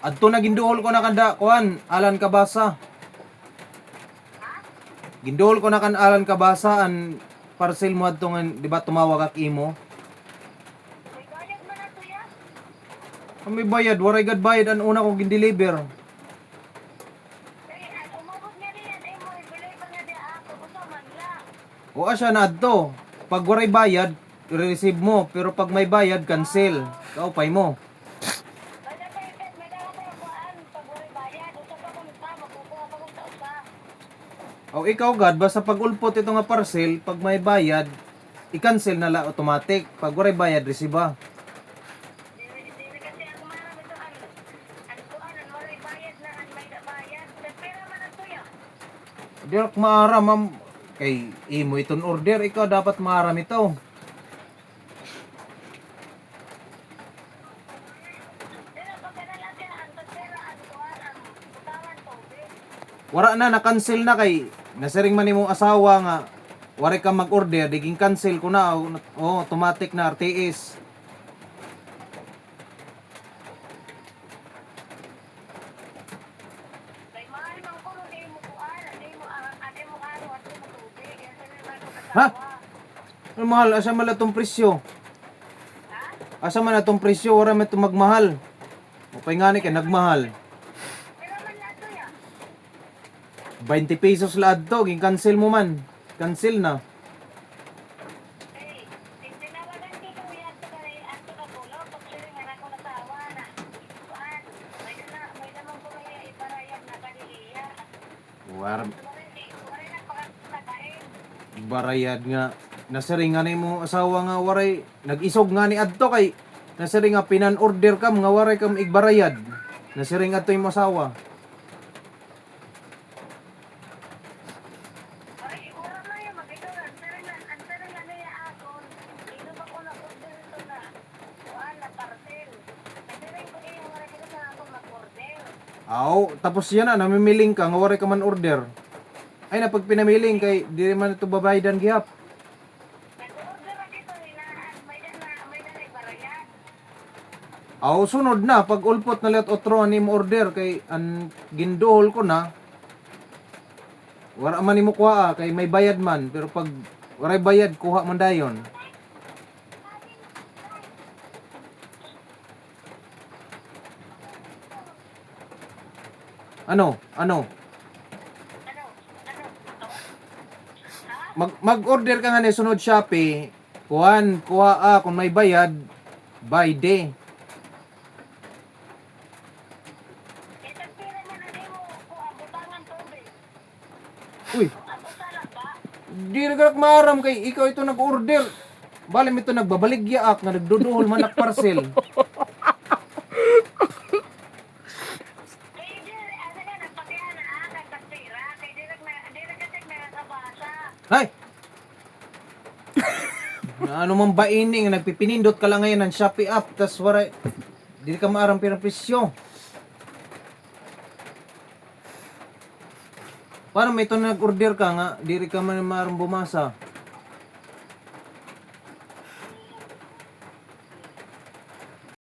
Adto na ginduhol ko na kanda kuan Alan Kabasa. Ginduhol ko na kan Alan Kabasa an parcel mo adto nga di ba tumawag ak imo. May bayad man na tuya. Kami bayad, waray gad bayad an una kong gindeliver. Umabot nga niyan, mo, ibigay pa nga niya ako, gusto man lang. O asya na adto. Pag waray bayad, i-receive mo, pero pag may bayad, cancel. Kaupay mo. Basta pa yung may dawa pa yung kuhaan, pag wala bayad, usap pa kung ta, makukuha pa kung ta. O ikaw gad, basta pag ulpot ito nga parcel, pag may bayad, i-cancel na la automatic. Pag waray bayad, resiba. Hindi kasi ako marami ito, ang kuhaan, ang wala bayad na, ang may da bayad. Pera man na tuya. Di ako maara, ma'am. Kay imo iton order, ikaw dapat maaram ito. Pero pagka na lang siya, ang pera, ang kuhaan, ang butawan tubig. Wara na, na-cancel na kay nasiring man imong asawa nga wari ka mag-order, diging cancel ko na. Oh, automatic na RTS. Kay mahal mang kulo, di mo kuhaan, di mo ano, at di mo tubig. Yan sa naman ko Ha? kasawa. Ano mahal, asa man itong presyo? Ha? Asa man itong presyo, wara man itong magmahal. O pay nga ni kay nagmahal. Pero man na tuya. 20 pesos laad to, ging cancel mo man. Cancel na. Eh, tinawagan ko kuya at saka ato na pulo, pag sila nga ako nasawa na. Kuhaan, may naman ko may ibarayag na kaniliya. War Waray na pakatakain. barayad nga. Nasiring nga ni mo asawa nga waray nag-isog nga ni adto kay nasiring nga pinan-order kam nga waray kam igbarayad. Nasiring adto imong asawa. Ay, ura na yung mag-ituran. Ang sarang nga niya ako, ino ba ko na-order ito na kuhaan na parcel. Nasiring ko yung waray ko sa ako mag-order. Aw, tapos yan na namimiling ka nga waray ka man order. Ay na pag pinamiling kay di man ito babayadan gihap. Nag-order ako dito, may na ibarayag. Aw, sunod na pag ulpot na let otro ani mo order kay an ginduhol ko na. Wala man nimo kuha kay may bayad man pero pag waray bayad kuha man dayon. Ano? Ano? Ano? Mag-order ka nga ni sunod Shopee. Kuha kung may bayad, by day. Itang pera man na mo kuhaan, butangan tubig. Uy, Ako sarap ba? di rin maaram kay ikaw ito nag-order. Balim ito nagbabaligyaak nga nagduduhol man ak parcel. Kaya di, ano ka, nagpatihan na nagpatira. Kaya di kasi nakakabasa. Hay! Ano man ba ini nga nagpipinindot ka lang ngayon ng Shopee app tas waray di ka maaram pero presyo. Paano may ito nag-order ka nga, di rin ka man maaram bumasa.